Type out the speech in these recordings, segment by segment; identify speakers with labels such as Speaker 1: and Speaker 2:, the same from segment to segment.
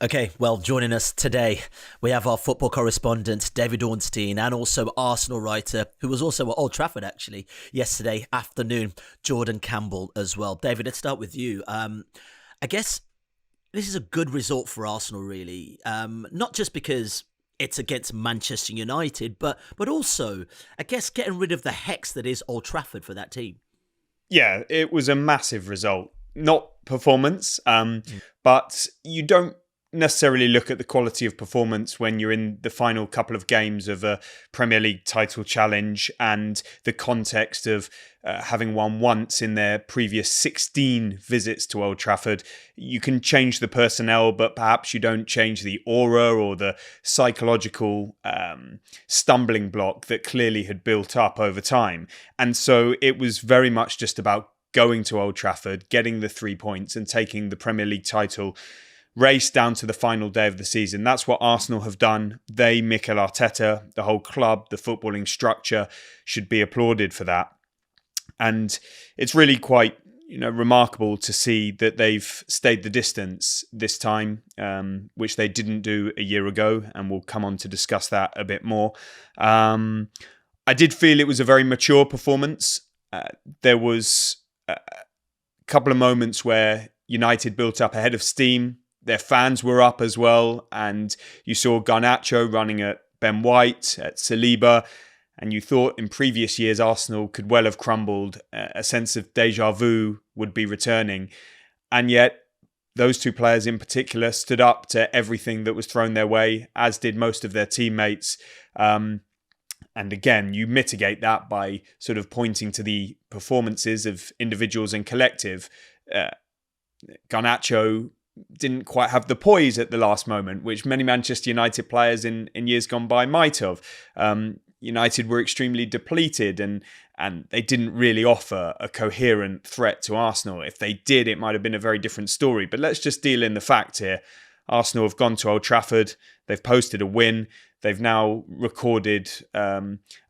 Speaker 1: Okay, well, joining us today, we have our football correspondent, David Ornstein, and also Arsenal writer, who was also at Old Trafford, actually, yesterday afternoon, Jordan Campbell as well. David, let's start with you. I guess this is a good result for Arsenal, really. Not just because it's against Manchester United, but also, I guess, getting rid of the hex that is Old Trafford for that team.
Speaker 2: Yeah, it was a massive result. Not performance, but you don't necessarily look at the quality of performance when you're in the final couple of games of a Premier League title challenge and the context of having won once in their previous 16 visits to Old Trafford. You can change the personnel, but perhaps you don't change the aura or the psychological stumbling block that clearly had built up over time. And so it was very much just about going to Old Trafford, getting the 3 points and taking the Premier League title race down to the final day of the season. That's what Arsenal have done. They, Mikel Arteta, the whole club, the footballing structure should be applauded for that. And it's really quite remarkable to see that they've stayed the distance this time, which they didn't do a year ago, and we'll come on to discuss that a bit more. I did feel it was a very mature performance. There was a couple of moments where United built up ahead of steam. Their fans were up as well, and you saw Garnacho running at Ben White, at Saliba, and you thought in previous years Arsenal could well have crumbled. A sense of deja vu would be returning, and yet those two players in particular stood up to everything that was thrown their way, as did most of their teammates. And again, you mitigate that by sort of pointing to the performances of individuals and collective. Garnacho didn't quite have the poise at the last moment, which many Manchester United players in years gone by might have. United were extremely depleted and they didn't really offer a coherent threat to Arsenal. If they did, it might have been a very different story. But let's just deal in the fact here. Arsenal have gone to Old Trafford. They've posted a win. They've now recorded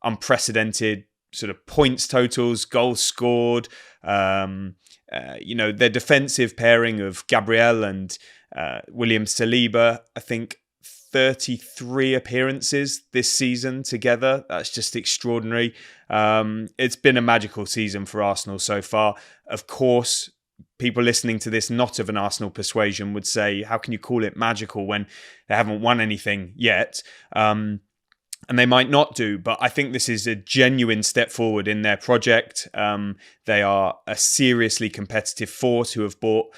Speaker 2: unprecedented sort of points totals, goals scored. Their defensive pairing of Gabriel and William Saliba, I think 33 appearances this season together. That's just extraordinary. It's been a magical season for Arsenal so far. Of course, people listening to this not of an Arsenal persuasion would say, how can you call it magical when they haven't won anything yet? And they might not do, but I think this is a genuine step forward in their project. They are a seriously competitive force who have built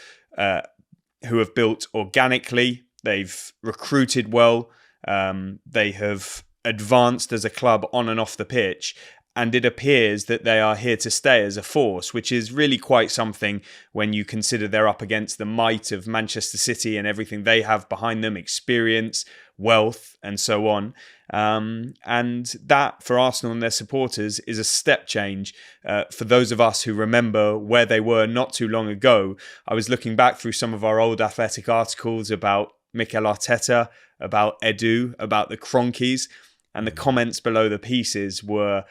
Speaker 2: organically. They've recruited well. They have advanced as a club on and off the pitch. And it appears that they are here to stay as a force, which is really quite something when you consider they're up against the might of Manchester City and everything they have behind them, experience, wealth, and so on. And that, for Arsenal and their supporters, is a step change. For those of us who remember where they were not too long ago, I was looking back through some of our old Athletic articles about Mikel Arteta, about Edu, about the Cronkies, and the comments below the pieces were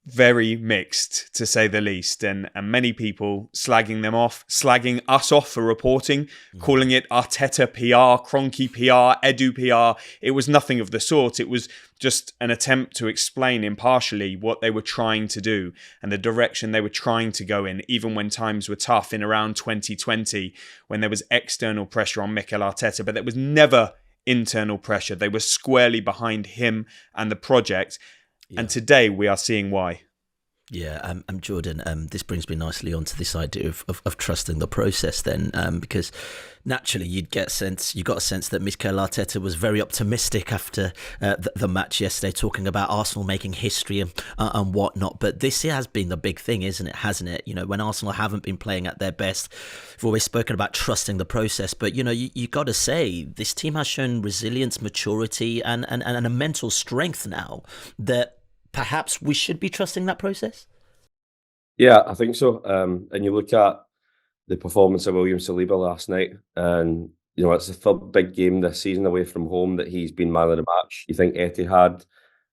Speaker 2: very mixed, to say the least, and many people slagging them off, slagging us off for reporting, calling it Arteta PR, Cronky PR, Edu PR. It was nothing of the sort. It was just an attempt to explain impartially what they were trying to do and the direction they were trying to go in, even when times were tough in around 2020, when there was external pressure on Mikel Arteta, but there was never internal pressure. They were squarely behind him and the project. Yeah. And today we are seeing why.
Speaker 1: Yeah, Jordan, this brings me nicely onto this idea of trusting the process then, because naturally you got a sense that Mikel Arteta was very optimistic after the match yesterday, talking about Arsenal making history and whatnot. But this has been the big thing, isn't it? Hasn't it? When Arsenal haven't been playing at their best, we've always spoken about trusting the process. But, you got to say, this team has shown resilience, maturity and a mental strength now that perhaps we should be trusting that process?
Speaker 3: Yeah, I think so. And you look at the performance of William Saliba last night, and it's the third big game this season away from home that he's been man of the match. You think Etihad,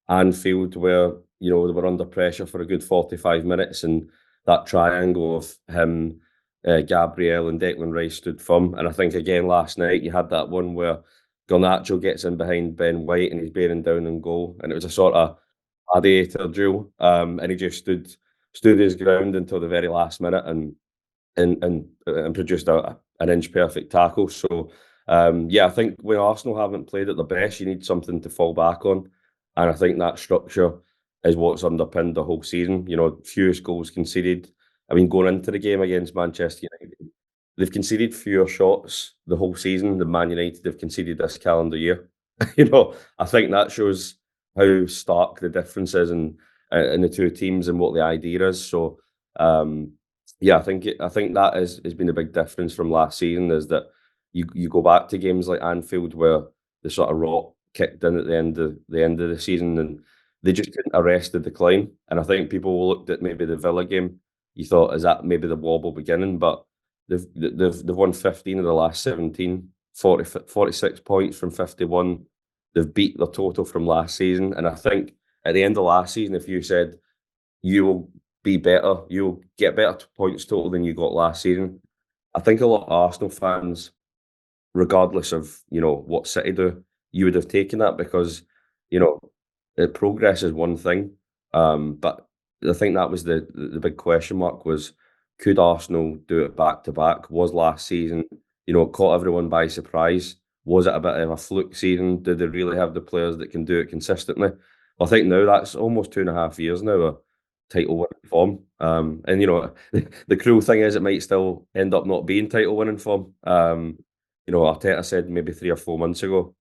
Speaker 3: Anfield, where they were under pressure for a good 45 minutes, and that triangle of him, Gabriel and Declan Rice stood firm. And I think again last night you had that one where Garnacho gets in behind Ben White and he's bearing down in goal, and it was a sort of gladiator duel. And he just stood his ground until the very last minute and produced an inch perfect tackle. So I think when Arsenal haven't played at their best, you need something to fall back on, and I think that structure is what's underpinned the whole season. Fewest goals conceded. I mean, going into the game against Manchester United, they've conceded fewer shots the whole season than Man United have conceded this calendar year. I think that shows how stark the difference is in the two teams and what the idea is. So, I think that has been a big difference from last season, is that you go back to games like Anfield where the sort of rot kicked in at the end of the season, and they just couldn't arrest the decline. And I think people looked at maybe the Villa game. You thought, is that maybe the wobble beginning? But they've won 15 of the last 17, 46 points from 51. They've beat their total from last season. And I think at the end of last season, if you said you will be better, you'll get better points total than you got last season, I think a lot of Arsenal fans, regardless of what City do, you would have taken that, because progress is one thing, but I think that was the big question mark, was could Arsenal do it back to back? Was last season, it caught everyone by surprise? Was it a bit of a fluke season? Did they really have the players that can do it consistently? Well, I think now that's almost 2.5 years now of title winning form. And the cruel thing is it might still end up not being title winning form. Arteta said maybe 3 or 4 months ago,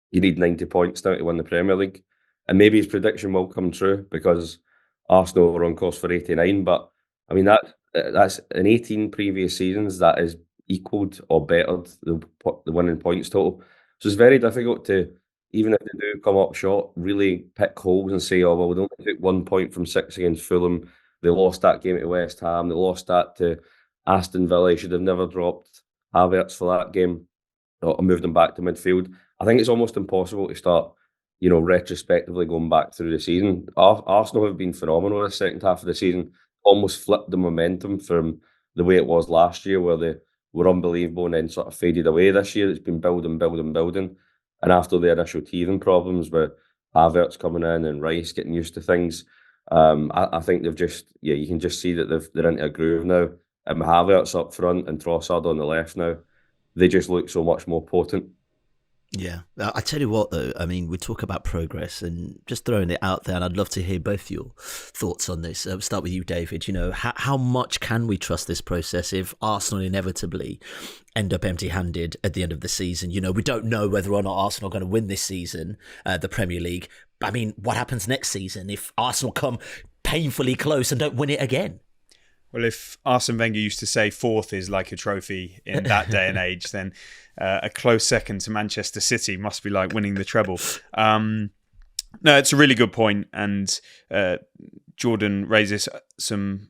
Speaker 3: you need 90 points now to win the Premier League. And maybe his prediction will come true, because Arsenal were on course for 89. But I mean, that's in 18 previous seasons, that is equalled or bettered the winning points total. So it's very difficult to, even if they do come up short, really pick holes and say, oh, well, they only took 1 point from 6 against Fulham. They lost that game to West Ham. They lost that to Aston Villa. They should have never dropped Havertz for that game or moved them back to midfield. I think it's almost impossible to start, retrospectively going back through the season. Arsenal have been phenomenal in the second half of the season, almost flipped the momentum from the way it was last year, where they were unbelievable and then sort of faded away. This year, it's been building. And after the initial teething problems with Havertz coming in and Rice getting used to things, I think they've just, you can just see that they're into a groove now. And Havertz up front and Trossard on the left now, they just look so much more potent.
Speaker 1: Yeah, I tell you what, though, I mean, we talk about progress and just throwing it out there, and I'd love to hear both your thoughts on this. We'll start with you, David. How much can we trust this process if Arsenal inevitably end up empty-handed at the end of the season? We don't know whether or not Arsenal are going to win this season, the Premier League. I mean, what happens next season if Arsenal come painfully close and don't win it again?
Speaker 2: Well, if Arsene Wenger used to say fourth is like a trophy in that day and age, then a close second to Manchester City must be like winning the treble. No, it's a really good point, and Jordan raises some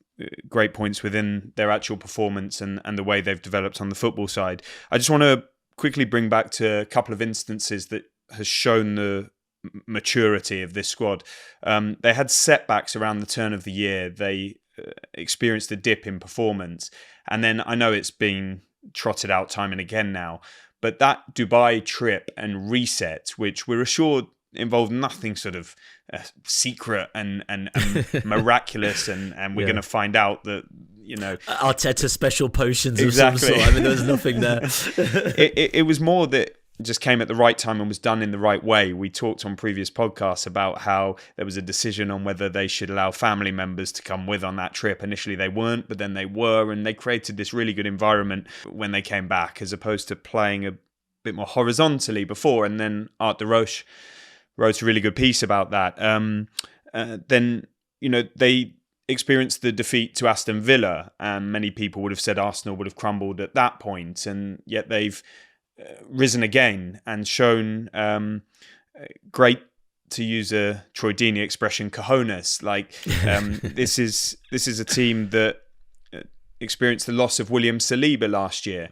Speaker 2: great points within their actual performance and the way they've developed on the football side. I just want to quickly bring back to a couple of instances that has shown the maturity of this squad. They had setbacks around the turn of the year. They experienced a dip in performance, and then I know it's been trotted out time and again now, but that Dubai trip and reset, which we're assured involved nothing sort of secret and miraculous, and we're going to find out that
Speaker 1: Arteta special potions
Speaker 2: exactly.
Speaker 1: of some sort. I mean, there was nothing there.
Speaker 2: it was more that just came at the right time and was done in the right way. We talked on previous podcasts about how there was a decision on whether they should allow family members to come with on that trip. Initially they weren't, but then they were, and they created this really good environment when they came back, as opposed to playing a bit more horizontally before. And then Art de Roche wrote a really good piece about that. Then they experienced the defeat to Aston Villa, and many people would have said Arsenal would have crumbled at that point, and yet they've risen again and shown great, to use a Troy Deeney expression, cojones. Like this is a team that experienced the loss of William Saliba last year,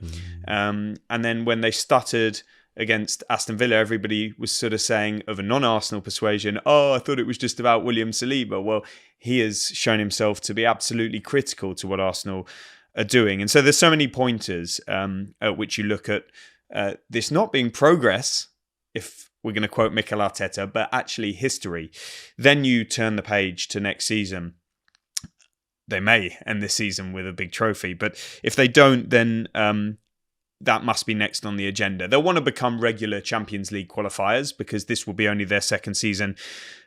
Speaker 2: and then when they stuttered against Aston Villa, everybody was sort of saying, of a non-Arsenal persuasion, oh, I thought it was just about William Saliba. Well, he has shown himself to be absolutely critical to what Arsenal are doing. And so there's so many pointers at which you look at this not being progress, if we're going to quote Mikel Arteta, but actually history. Then you turn the page to next season. They may end this season with a big trophy, but if they don't, then that must be next on the agenda. They'll want to become regular Champions League qualifiers because this will be only their second season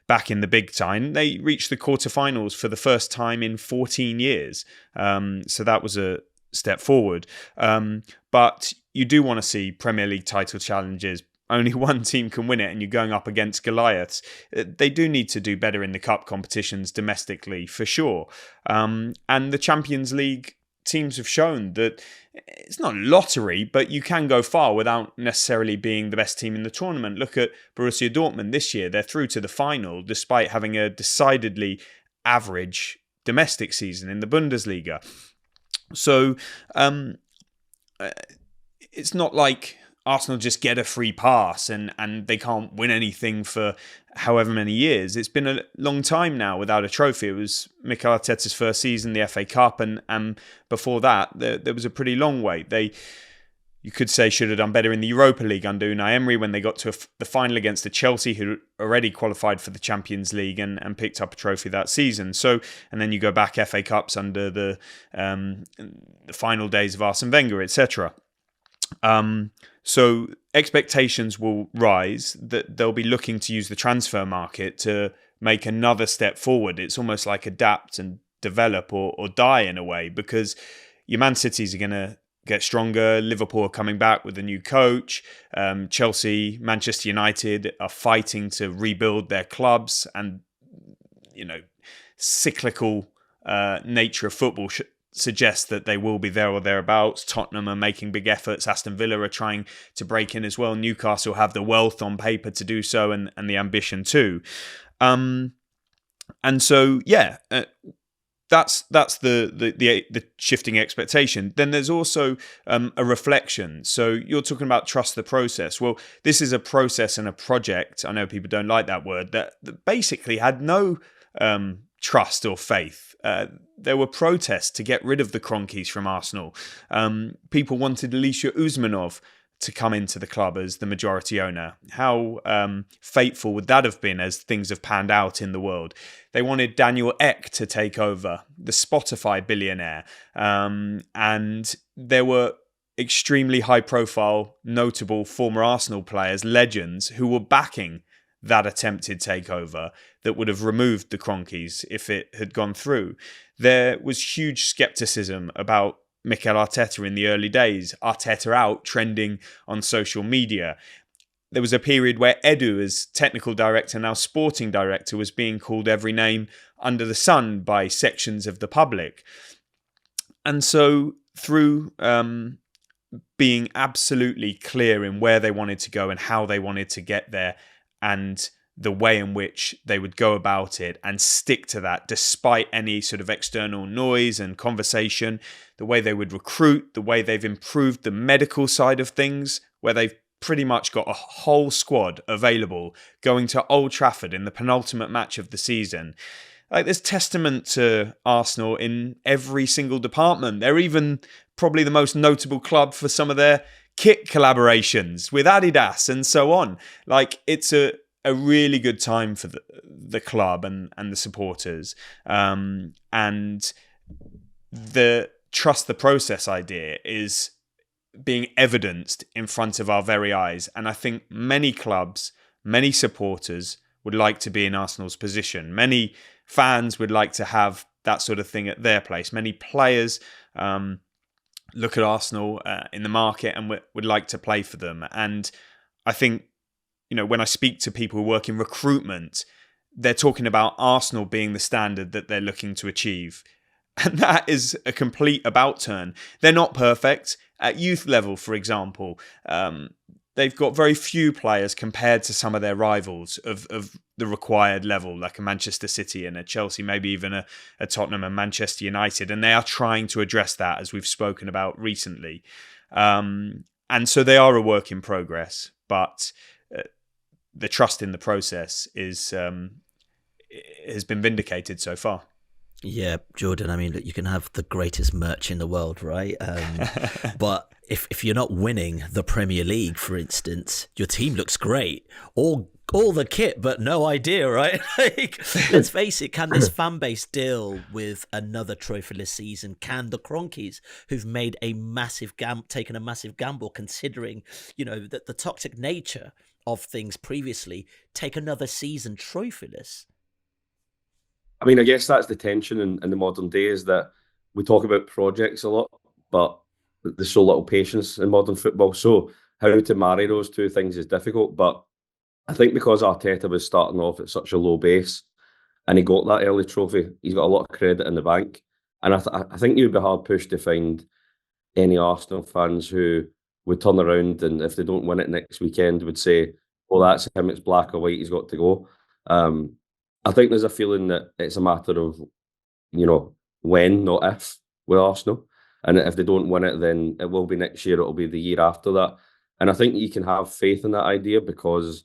Speaker 2: back in the big time. They reached the quarterfinals for the first time in 14 years. So that was a step forward. But you do want to see Premier League title challenges. Only one team can win it, and you're going up against Goliaths. They do need to do better in the cup competitions domestically, for sure. And the Champions League teams have shown that it's not lottery, but you can go far without necessarily being the best team in the tournament. Look at Borussia Dortmund this year. They're through to the final despite having a decidedly average domestic season in the Bundesliga. So it's not like Arsenal just get a free pass and they can't win anything for however many years. It's been a long time now without a trophy. It was Mikel Arteta's first season, the FA Cup, and before that, there was a pretty long wait. You could say, should have done better in the Europa League under Unai Emery when they got to the final against the Chelsea, who already qualified for the Champions League and picked up a trophy that season. So, and then you go back FA Cups under the final days of Arsene Wenger, etc. So expectations will rise that they'll be looking to use the transfer market to make another step forward. It's almost like adapt and develop or die in a way, because your Man Cities are going to get stronger. Liverpool are coming back with a new coach. Chelsea, Manchester United are fighting to rebuild their clubs, and cyclical nature of football suggests that they will be there or thereabouts. Tottenham are making big efforts. Aston Villa are trying to break in as well. Newcastle have the wealth on paper to do so, and the ambition too. And so, that's the shifting expectation. Then there's also a reflection. So you're talking about trust the process. Well, this is a process and a project. I know people don't like that word. That basically had no trust or faith. There were protests to get rid of the Kroenkes from Arsenal. People wanted Alisher Usmanov to come into the club as the majority owner. How fateful would that have been as things have panned out in the world? They wanted Daniel Ek to take over, the Spotify billionaire. And there were extremely high-profile, notable former Arsenal players, legends, who were backing that attempted takeover that would have removed the Kroenkes if it had gone through. There was huge scepticism about Mikel Arteta in the early days. Arteta out, trending on social media. There was a period where Edu, as technical director, now sporting director, was being called every name under the sun by sections of the public. And so through being absolutely clear in where they wanted to go and how they wanted to get there, and the way in which they would go about it and stick to that despite any sort of external noise and conversation, the way they would recruit, the way they've improved the medical side of things, where they've pretty much got a whole squad available going to Old Trafford in the penultimate match of the season. Like, there's testament to Arsenal in every single department. They're even probably the most notable club for some of their kit collaborations with Adidas and so on. Like, it's a really good time for the club and the supporters. And the trust the process idea is being evidenced in front of our very eyes. And I think many clubs, many supporters would like to be in Arsenal's position. Many fans would like to have that sort of thing at their place. Many players look at Arsenal in the market and would like to play for them. And I think, when I speak to people who work in recruitment, they're talking about Arsenal being the standard that they're looking to achieve. And that is a complete about turn. They're not perfect. At youth level, for example, they've got very few players compared to some of their rivals of the required level, like a Manchester City and a Chelsea, maybe even a Tottenham and Manchester United. And they are trying to address that, as we've spoken about recently. And so they are a work in progress, but the trust in the process has been vindicated so far.
Speaker 1: Yeah, Jordan, I mean, look, you can have the greatest merch in the world, right? But if you're not winning the Premier League, for instance, your team looks great. All the kit, but no idea, right? Like, let's face it, can this fan base deal with another trophyless season? Can the Cronkies, who've made a massive taken a massive gamble, considering, that the toxic nature of things previously, take another season trophyless?
Speaker 3: I mean, I guess that's the tension in the modern day, is that we talk about projects a lot, but there's so little patience in modern football. So how to marry those two things is difficult. But I think because Arteta was starting off at such a low base and he got that early trophy, he's got a lot of credit in the bank. And I think you'd be hard pushed to find any Arsenal fans who would turn around and if they don't win it next weekend would say, well, that's him, it's black or white, he's got to go. Um, I think there's a feeling that it's a matter of, when, not if, with Arsenal. And if they don't win it, then it will be next year, it'll be the year after that. And I think you can have faith in that idea because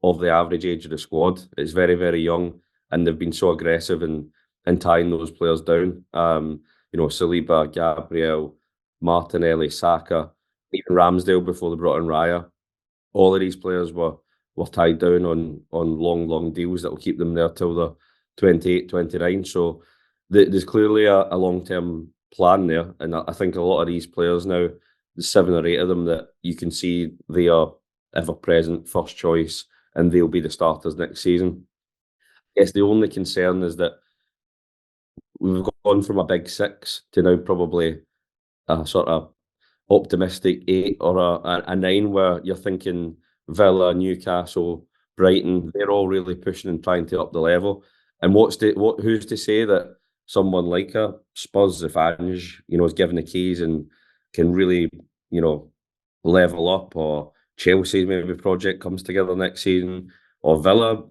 Speaker 3: of the average age of the squad. It's very, very young, and they've been so aggressive in tying those players down. Saliba, Gabriel, Martinelli, Saka, even Ramsdale before they brought in Raya. All of these players were tied down on long, long deals that will keep them there till the 28, 29. So there's clearly a long-term plan there. And I think a lot of these players now, the 7 or 8 of them that you can see they are ever-present first choice and they'll be the starters next season. I guess the only concern is that we've gone from a big 6 to now probably a sort of optimistic 8 or a 9 where you're thinking Villa, Newcastle, Brighton, they're all really pushing and trying to up the level. And who's to say that someone like a Spurs, if Ange, is given the keys and can really, level up, or Chelsea's maybe project comes together next season, or Villa,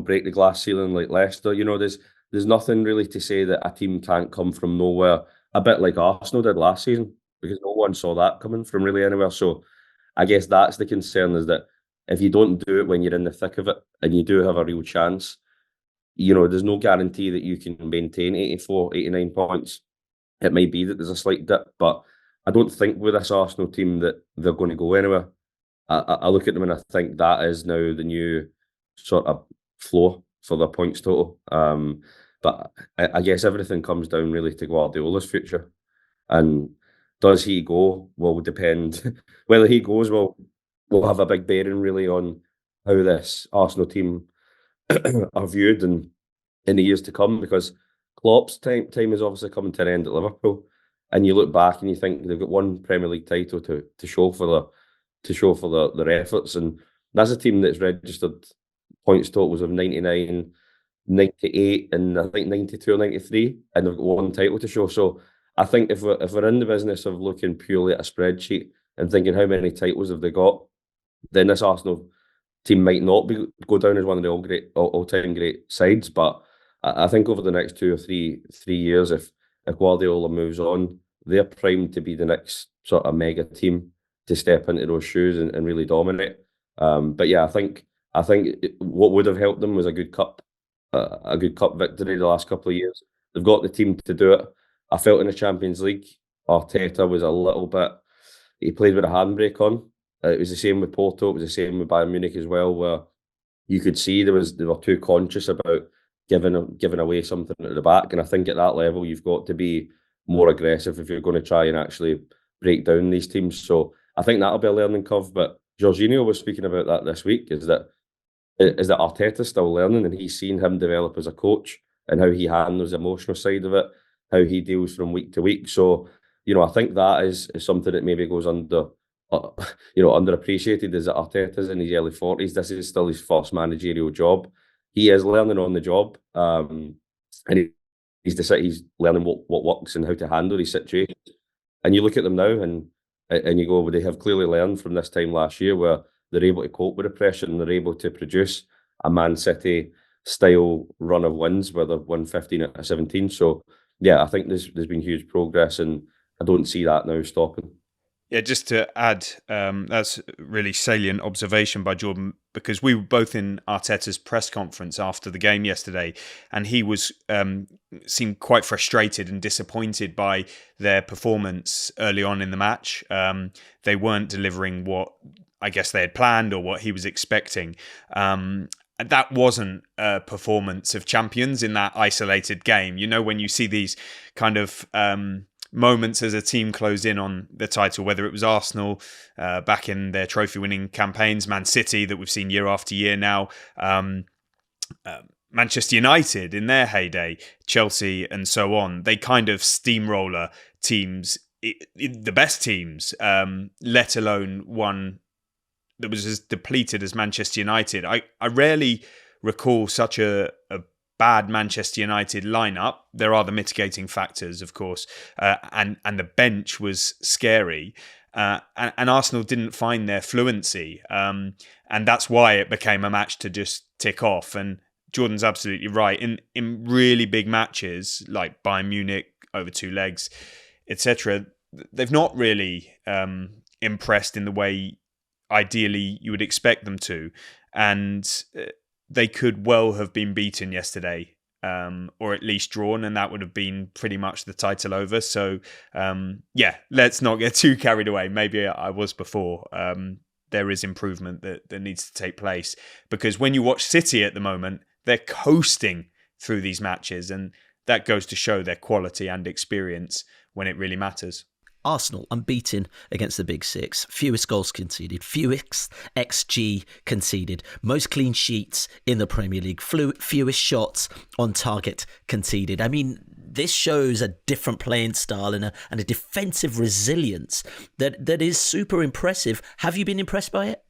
Speaker 3: break the glass ceiling like Leicester. There's nothing really to say that a team can't come from nowhere, a bit like Arsenal did last season, because no one saw that coming from really anywhere. So I guess that's the concern, is that if you don't do it when you're in the thick of it and you do have a real chance, there's no guarantee that you can maintain 84, 89 points. It might be that there's a slight dip, but I don't think with this Arsenal team that they're going to go anywhere. I look at them and I think that is now the new sort of floor for their points total. But I guess everything comes down really to Guardiola's future. And does he go? Will depend. Whether he goes will have a big bearing really on how this Arsenal team are viewed in the years to come, because Klopp's time is obviously coming to an end at Liverpool, and you look back and you think they've got one Premier League title to show for their efforts, and that's a team that's registered points totals of 99, 98, and I think 92 or 93, and they've got one title to show. So I think if we're in the business of looking purely at a spreadsheet and thinking how many titles have they got, then this Arsenal team might not go down as one of the all-time great sides. But I think over the next 2 or 3 years, if Guardiola moves on, they're primed to be the next sort of mega team to step into those shoes and really dominate. But yeah, I think what would have helped them was a good cup victory the last couple of years. They've got the team to do it. I felt in the Champions League, Arteta was a little bit. He played with a handbrake on. It was the same with Porto. It was the same with Bayern Munich as well, where you could see they were too conscious about giving away something at the back. And I think at that level, you've got to be more aggressive if you're going to try and actually break down these teams. So I think that'll be a learning curve. But Jorginho was speaking about that this week, is that Arteta's still learning, and he's seen him develop as a coach and how he handles the emotional side of it, how he deals from week to week. So, I think that is something that maybe goes underappreciated, is that Arteta's in his early 40s. This is still his first managerial job. He is learning on the job, and he's learning what works and how to handle these situations. And you look at them now, and you go, well, they have clearly learned from this time last year, where they're able to cope with the pressure and they're able to produce a Man City style run of wins where they've won 15 out of 17. So yeah, I think there's been huge progress, and I don't see that now stopping.
Speaker 2: Yeah, just to add, that's a really salient observation by Jordan, because we were both in Arteta's press conference after the game yesterday, and he was seemed quite frustrated and disappointed by their performance early on in the match. They weren't delivering what I guess they had planned or what he was expecting. And that wasn't a performance of champions in that isolated game. You know, when you see these kind of moments as a team close in on the title, whether it was Arsenal back in their trophy-winning campaigns, Man City that we've seen year after year now, Manchester United in their heyday, Chelsea and so on, they kind of steamroller teams, the best teams, let alone one that was as depleted as Manchester United. I rarely recall such a bad Manchester United lineup. There are the mitigating factors, of course, and the bench was scary. And Arsenal didn't find their fluency. And that's why it became a match to just tick off. And Jordan's absolutely right. In really big matches, like Bayern Munich, over 2 legs, etc., they've not really impressed in the way ideally you would expect them to. And they could well have been beaten yesterday, or at least drawn, and that would have been pretty much the title over. So, let's not get too carried away. Maybe I was before. There is improvement that needs to take place, because when you watch City at the moment, they're coasting through these matches, and that goes to show their quality and experience when it really matters.
Speaker 1: Arsenal unbeaten against the Big Six, fewest goals conceded, fewest XG conceded, most clean sheets in the Premier League, fewest shots on target conceded. I mean, this shows a different playing style and a defensive resilience that is super impressive. Have you been impressed by it?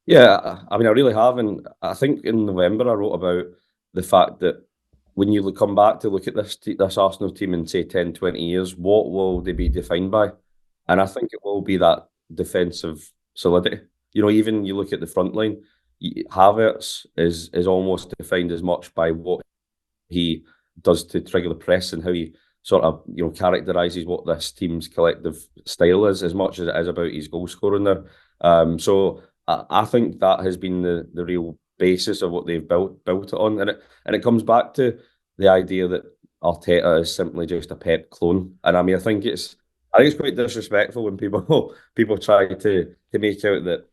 Speaker 3: Yeah, I mean, I really have. And I think in November I wrote about the fact that when you come back to look at this Arsenal team in, say, 10, 20 years, what will they be defined by? And I think it will be that defensive solidity. You know, even you look at the front line, Havertz is almost defined as much by what he does to trigger the press and how he sort of, you know, characterises what this team's collective style is, as much as it is about his goal scoring there. So I think that has been the real basis of what they've built it on, and it comes back to the idea that Arteta is simply just a Pep clone. And I mean, I think it's quite disrespectful when people try to make out that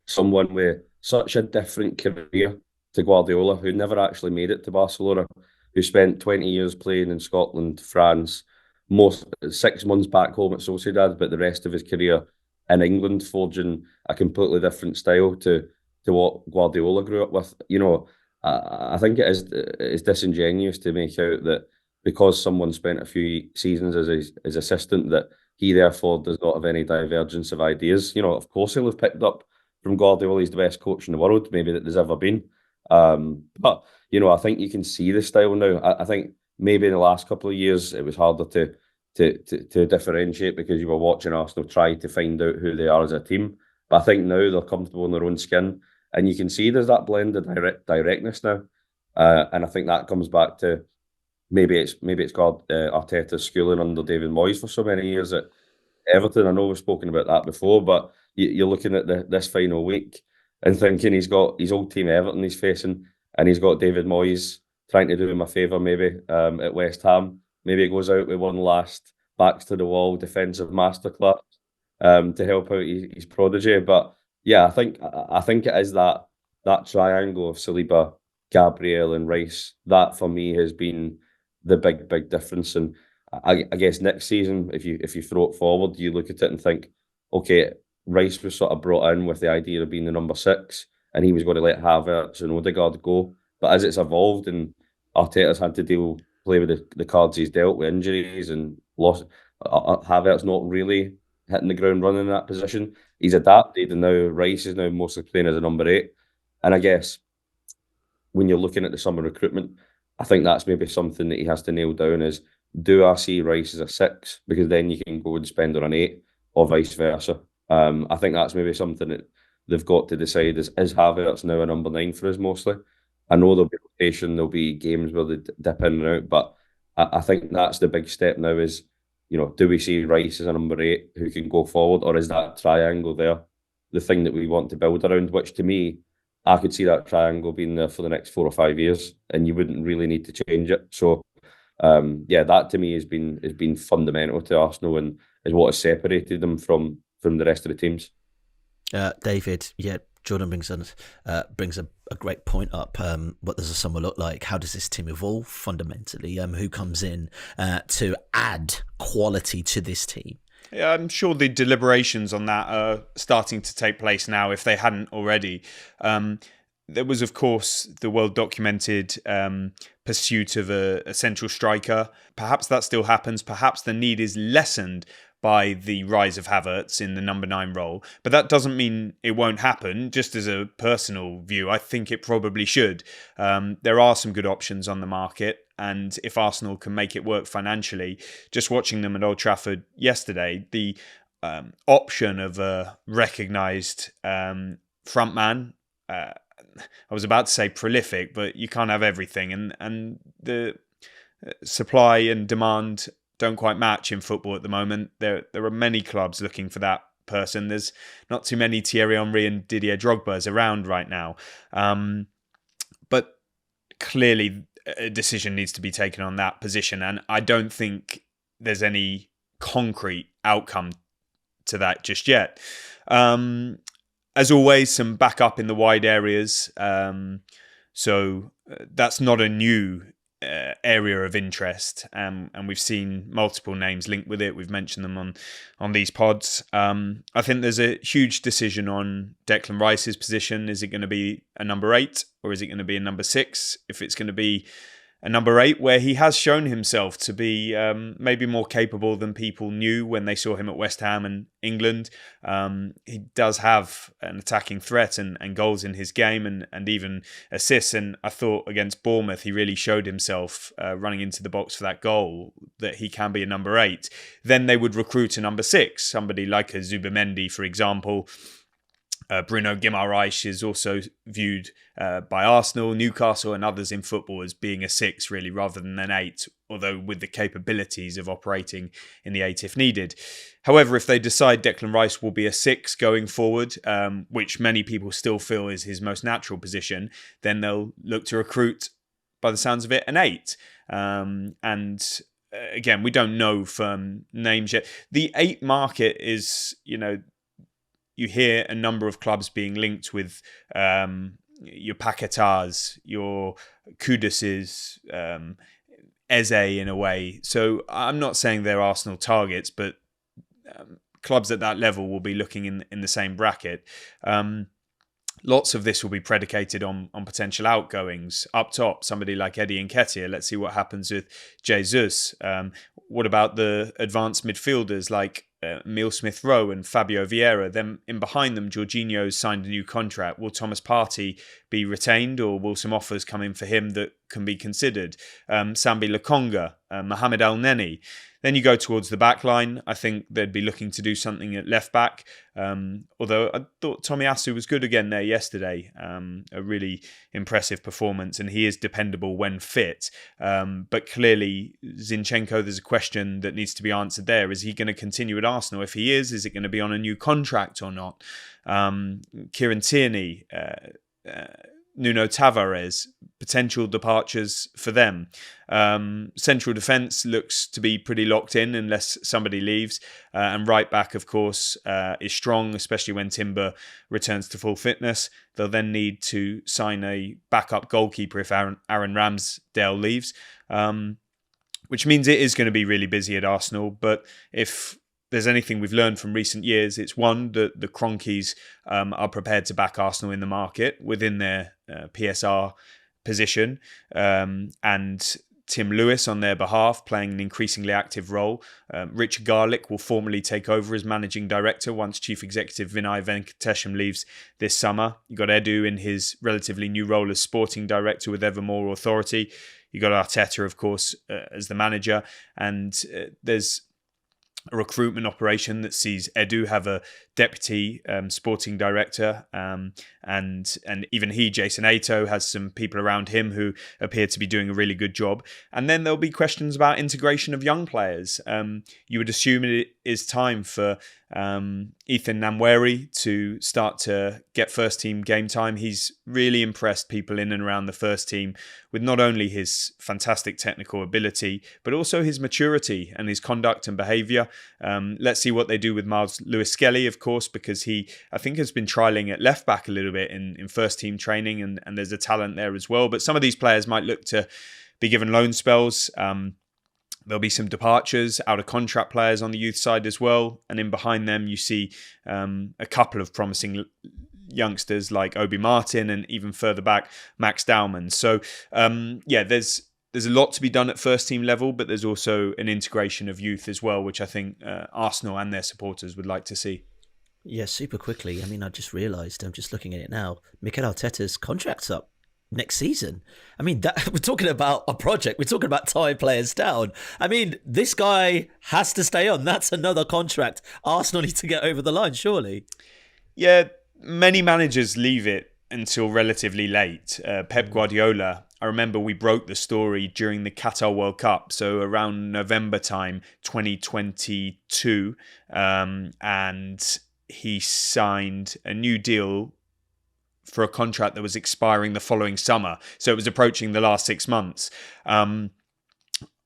Speaker 3: someone with such a different career to Guardiola, who never actually made it to Barcelona, who spent 20 years playing in Scotland, France, most 6 months back home at Sociedad, but the rest of his career in England, forging a completely different style to what Guardiola grew up with. You know, I think it's disingenuous to make out that because someone spent a few seasons as his assistant, that he therefore does not have any divergence of ideas. You know, of course he'll have picked up from Guardiola. He's the best coach in the world, maybe that there's ever been. But you know, I think you can see the style now. I think maybe in the last couple of years it was harder to differentiate because you were watching Arsenal try to find out who they are as a team. But I think now they're comfortable in their own skin. And you can see there's that blend of directness now, and I think that comes back to maybe it's called Arteta's schooling under David Moyes for so many years at Everton. I know we've spoken about that before, but you're looking at this final week and thinking he's got his old team Everton he's facing, and he's got David Moyes trying to do him a favour maybe at West Ham. Maybe he goes out with one last backs to the wall defensive masterclass to help out his prodigy, but. Yeah, I think it is that triangle of Saliba, Gabriel, and Rice. That for me has been the big difference. And I guess next season, if you throw it forward, you look at it and think, okay, Rice was sort of brought in with the idea of being the number 6, and he was going to let Havertz and Odegaard go. But as it's evolved, and Arteta's had to play with the cards he's dealt with injuries and lost, Havertz not really hitting the ground running in that position. He's adapted, and now Rice is now mostly playing as a number 8. And I guess when you're looking at the summer recruitment, I think that's maybe something that he has to nail down is, do I see Rice as a 6? Because then you can go and spend on an 8, or vice versa. I think that's maybe something that they've got to decide is Havertz now a number 9 for us mostly? I know there'll be rotation, there'll be games where they dip in and out, but I think that's the big step now is do we see Rice as a number 8 who can go forward, or is that triangle there the thing that we want to build around? Which to me, I could see that triangle being there for the next 4 or 5 years, and you wouldn't really need to change it. So, that to me has been fundamental to Arsenal and is what has separated them from the rest of the teams.
Speaker 1: David, Jordan brings a great point up. What does the summer look like? How does this team evolve fundamentally? Who comes in to add quality to this team?
Speaker 2: Yeah, I'm sure the deliberations on that are starting to take place now, if they hadn't already. There was, of course, the well-documented pursuit of a central striker. Perhaps that still happens. Perhaps the need is lessened by the rise of Havertz in the number 9 role. But that doesn't mean it won't happen. Just as a personal view, I think it probably should. There are some good options on the market. And if Arsenal can make it work financially, just watching them at Old Trafford yesterday, the option of a recognised frontman, I was about to say prolific, but you can't have everything. And the supply and demand don't quite match in football at the moment. There are many clubs looking for that person. There's not too many Thierry Henry and Didier Drogbas around right now. But clearly a decision needs to be taken on that position. And I don't think there's any concrete outcome to that just yet. As always, some backup in the wide areas. So that's not a new area of interest, and we've seen multiple names linked with it. We've mentioned them on these pods. I think there's a huge decision on Declan Rice's position. Is it going to be a number 8 or is it going to be a number 6? If it's going to be a number 8, where he has shown himself to be maybe more capable than people knew when they saw him at West Ham and England. He does have an attacking threat and goals in his game and even assists. And I thought against Bournemouth, he really showed himself running into the box for that goal, that he can be a number 8. Then they would recruit a number 6, somebody like a Zubimendi, for example. Bruno Guimaraes is also viewed by Arsenal, Newcastle and others in football as being a 6 really rather than an 8, although with the capabilities of operating in the 8 if needed. However, if they decide Declan Rice will be a 6 going forward, which many people still feel is his most natural position, then they'll look to recruit, by the sounds of it, an 8. And again, we don't know firm names yet. The 8 market is, you hear a number of clubs being linked with your Paquetás, your Kuduses, Eze in a way. So I'm not saying they're Arsenal targets, but clubs at that level will be looking in the same bracket. Lots of this will be predicated on potential outgoings. Up top, somebody like Eddie Nketiah. Let's see what happens with Jesus. What about the advanced midfielders like Emile Smith-Rowe and Fabio Vieira? Then in behind them, Jorginho's signed a new contract. Will Thomas Partey be retained, or will some offers come in for him that can be considered? Sambi Lokonga, Mohamed El Neni. Then you go towards the back line. I think they'd be looking to do something at left back. Although I thought Tomiyasu was good again there yesterday. A really impressive performance, and he is dependable when fit. But clearly, Zinchenko, there's a question that needs to be answered there. Is he going to continue at Arsenal? If he is it going to be on a new contract or not? Kieran Tierney, Nuno Tavares, potential departures for them. Central defence looks to be pretty locked in unless somebody leaves. And right back, of course, is strong, especially when Timber returns to full fitness. They'll then need to sign a backup goalkeeper if Aaron Ramsdale leaves, which means it is going to be really busy at Arsenal. But if there's anything we've learned from recent years, it's one, that the Cronkies are prepared to back Arsenal in the market within their PSR position. And Tim Lewis on their behalf, playing an increasingly active role. Richard Garlick will formally take over as managing director once Chief Executive Vinay Venkatesham leaves this summer. You've got Edu in his relatively new role as sporting director with ever more authority. You've got Arteta, of course, as the manager. And there's a recruitment operation that sees Edu have a deputy sporting director, and even he, Jason Ato, has some people around him who appear to be doing a really good job. And then there'll be questions about integration of young players. You would assume it is time for Ethan Namweri to start to get first team game time. He's really impressed people in and around the first team with not only his fantastic technical ability, but also his maturity and his conduct and behaviour. Let's see what they do with Miles Lewis-Skelly, of course, because he, I think, has been trialling at left back a little bit in first team training, and there's a talent there as well. But some of these players might look to be given loan spells. There'll be some departures, out of contract players on the youth side as well. And in behind them, you see a couple of promising youngsters like Obi Martin, and even further back, Max Dowman. So, there's a lot to be done at first team level, but there's also an integration of youth as well, which I think Arsenal and their supporters would like to see.
Speaker 1: Yeah, super quickly. I mean, I just realised, I'm just looking at it now, Mikel Arteta's contract's up next season. I mean, we're talking about a project. We're talking about tying players down. I mean, this guy has to stay on. That's another contract Arsenal need to get over the line, surely.
Speaker 2: Yeah, many managers leave it until relatively late. Pep Guardiola, I remember we broke the story during the Qatar World Cup, so around November time, 2022, and he signed a new deal for a contract that was expiring the following summer. So it was approaching the last 6 months.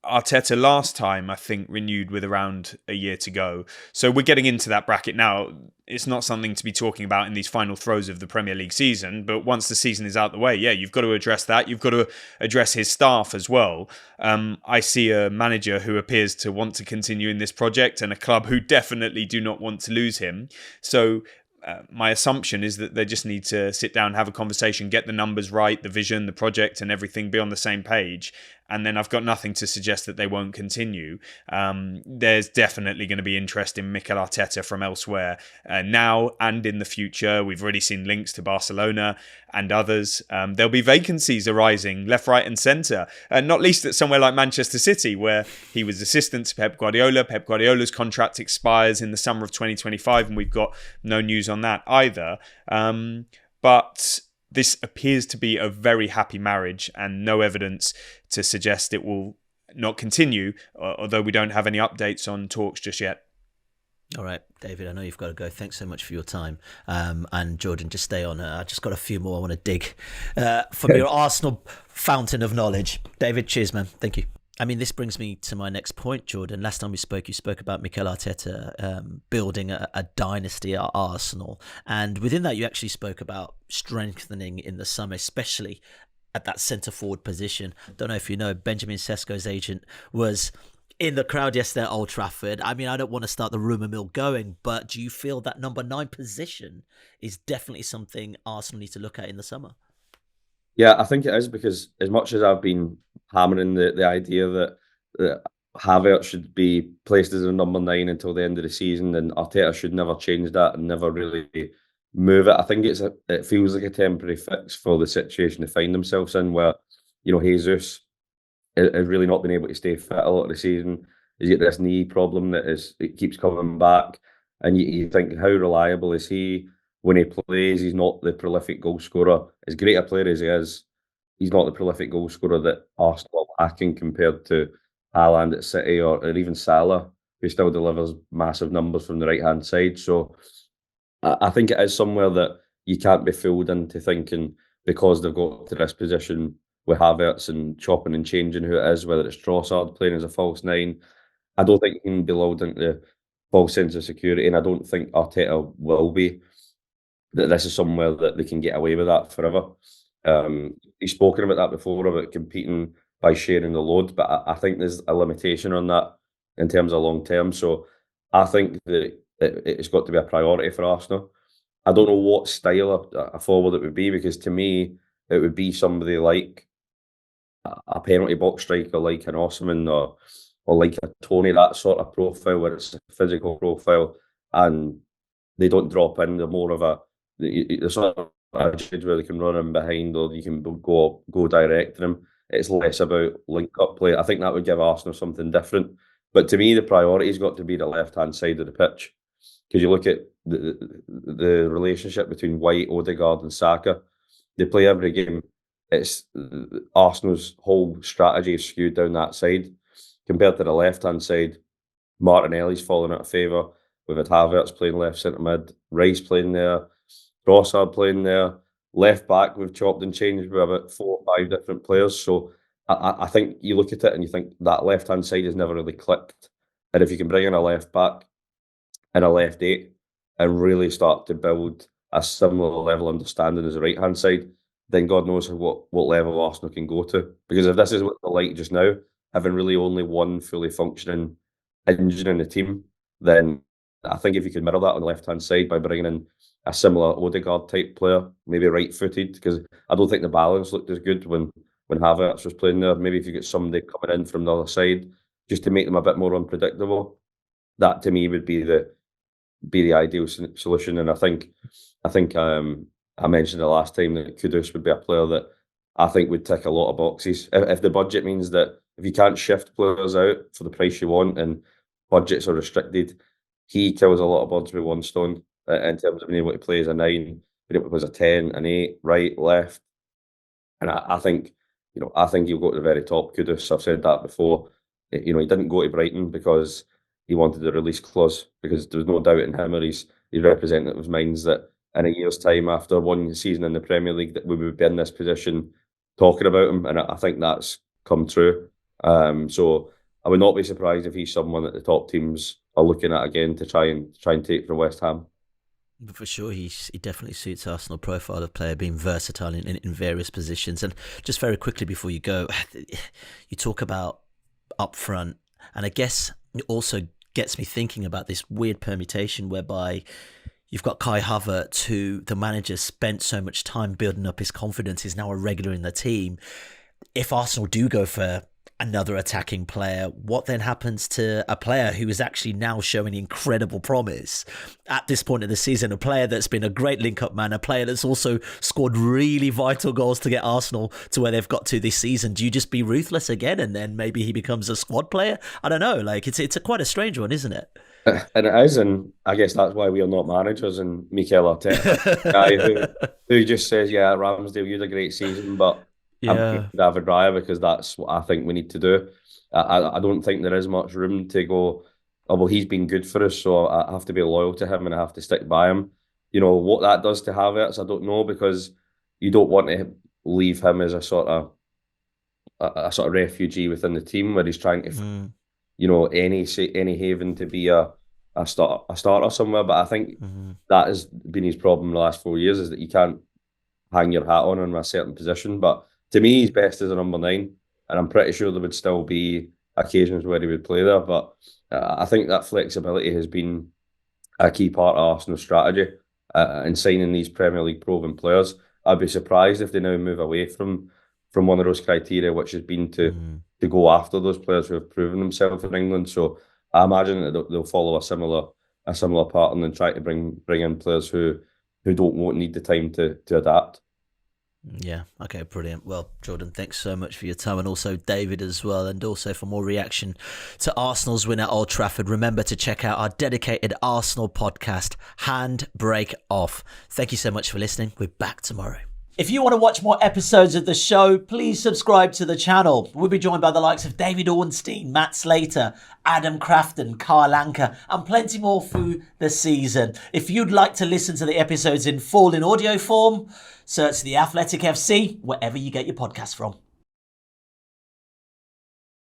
Speaker 2: Arteta last time, I think, renewed with around a year to go. So we're getting into that bracket now. It's not something to be talking about in these final throes of the Premier League season, but once the season is out the way, yeah, you've got to address that. You've got to address his staff as well. I see a manager who appears to want to continue in this project, and a club who definitely do not want to lose him. So my assumption is that they just need to sit down, have a conversation, get the numbers right, the vision, the project and everything, be on the same page. And then I've got nothing to suggest that they won't continue. There's definitely going to be interest in Mikel Arteta from elsewhere now and in the future. We've already seen links to Barcelona and others. There'll be vacancies arising left, right and centre, not least at somewhere like Manchester City, where he was assistant to Pep Guardiola. Pep Guardiola's contract expires in the summer of 2025, and we've got no news on that either. But this appears to be a very happy marriage, and no evidence to suggest it will not continue, although we don't have any updates on talks just yet.
Speaker 1: All right, David, I know you've got to go. Thanks so much for your time. And Jordan, just stay on. I just got a few more I want to dig from your Arsenal fountain of knowledge. David, cheers, man. Thank you. I mean, this brings me to my next point, Jordan. Last time we spoke, you spoke about Mikel Arteta building a dynasty at Arsenal. And within that, you actually spoke about strengthening in the summer, especially at that centre-forward position. Don't know if you know, Benjamin Sesko's agent was in the crowd yesterday at Old Trafford. I mean, I don't want to start the rumour mill going, but do you feel that number 9 position is definitely something Arsenal need to look at in the summer?
Speaker 3: Yeah, I think it is, because as much as I've been hammering the idea that Havertz should be placed as a number 9 until the end of the season, and Arteta should never change that and never really move it. I think it feels like a temporary fix for the situation they find themselves in, where, you know, Jesus has really not been able to stay fit a lot of the season. He's got this knee problem it keeps coming back, and you think, how reliable is he? When he plays, he's not the prolific goal scorer. As great a player as he is, he's not the prolific goal scorer that Arsenal are lacking compared to Haaland at City, or even Salah, who still delivers massive numbers from the right-hand side. So I think it is somewhere that you can't be fooled into thinking, because they've got to this position with Havertz and chopping and changing who it is, whether it's Trossard playing as a false 9. I don't think he can be lulled into false sense of security, and I don't think Arteta will be. That this is somewhere that they can get away with that forever. He's spoken about that before, about competing by sharing the load, but I think there's a limitation on that in terms of long term. So I think that it's got to be a priority for Arsenal. I don't know what style a forward it would be, because to me it would be somebody like a penalty box striker, like an Osman, or like a Tony, that sort of profile, where it's a physical profile and they don't drop in. They're more of the sort of attitude where they can run him behind, or you can go direct to him. It's less about link-up play. I think that would give Arsenal something different. But to me, the priority's got to be the left-hand side of the pitch. Because you look at the relationship between White, Odegaard and Saka, they play every game. It's Arsenal's whole strategy is skewed down that side. Compared to the left-hand side, Martinelli's fallen out of favour. We've had Havertz playing left centre mid, Rice playing there, Trossard playing there. Left back, we've chopped and changed with about 4 or 5 different players. So I think you look at it and you think that left-hand side has never really clicked. And if you can bring in a left back and a left 8 and really start to build a similar level of understanding as the right-hand side, then God knows what level Arsenal can go to. Because if this is what they're like just now, having really only one fully functioning engine in the team, then I think if you could mirror that on the left-hand side by bringing in a similar Odegaard type player, maybe right-footed, because I don't think the balance looked as good when Havertz was playing there. Maybe if you get somebody coming in from the other side, just to make them a bit more unpredictable, that to me would be the ideal solution. And I think I mentioned the last time that Kudus would be a player that I think would tick a lot of boxes. If the budget means that if you can't shift players out for the price you want and budgets are restricted, he kills a lot of birds with one stone in terms of being able to play as a 9, being able to play as a 10, an 8, right, left. And I think, I think he'll go to the very top, Kudus. I've said that before. He didn't go to Brighton because he wanted the release clause, because there was no doubt in him or his representatives' minds that in a year's time, after one season in the Premier League, that we would be in this position talking about him. And I think that's come true. So I would not be surprised if he's someone that the top teams are looking at again to try and take from West Ham.
Speaker 1: For sure, he definitely suits Arsenal profile of player, being versatile in various positions. And just very quickly before you go, you talk about up front, and I guess it also gets me thinking about this weird permutation whereby you've got Kai Havertz, who the manager spent so much time building up his confidence, is now a regular in the team. If Arsenal do go for another attacking player, what then happens to a player who is actually now showing incredible promise at this point in the season, a player that's been a great link-up man, a player that's also scored really vital goals to get Arsenal to where they've got to this season? Do you just be ruthless again and then maybe he becomes a squad player? I don't know, it's quite a strange one, isn't it?
Speaker 3: And it is, and I guess that's why we are not managers, and Mikel Arteta, guy who just says, yeah, Ramsdale, you had a great season, but I'm David Raya because that's what I think we need to do. I don't think there is much room to go, oh, well, he's been good for us, so I have to be loyal to him and I have to stick by him. What that does to Havertz, I don't know, because you don't want to leave him as a sort of refugee within the team where he's trying to, any haven to be a starter somewhere. But I think that has been his problem the last 4 years, is that you can't hang your hat on a certain position. But to me, he's best as a number 9, and I'm pretty sure there would still be occasions where he would play there. But I think that flexibility has been a key part of Arsenal's strategy in signing these Premier League proven players. I'd be surprised if they now move away from one of those criteria, which has been to go after those players who have proven themselves in England. So I imagine that they'll follow a similar pattern and try to bring in players who won't need the time to adapt.
Speaker 1: Yeah, okay, brilliant. Well, Jordan, thanks so much for your time, and also David as well, and also for more reaction to Arsenal's win at Old Trafford. Remember to check out our dedicated Arsenal podcast, Handbrake Off. Thank you so much for listening. We're back tomorrow. If you want to watch more episodes of the show, please subscribe to the channel. We'll be joined by the likes of David Ornstein, Matt Slater, Adam Crafton, Carl Anker, and plenty more through the season. If you'd like to listen to the episodes in full in audio form, search The Athletic FC wherever you get your podcasts from.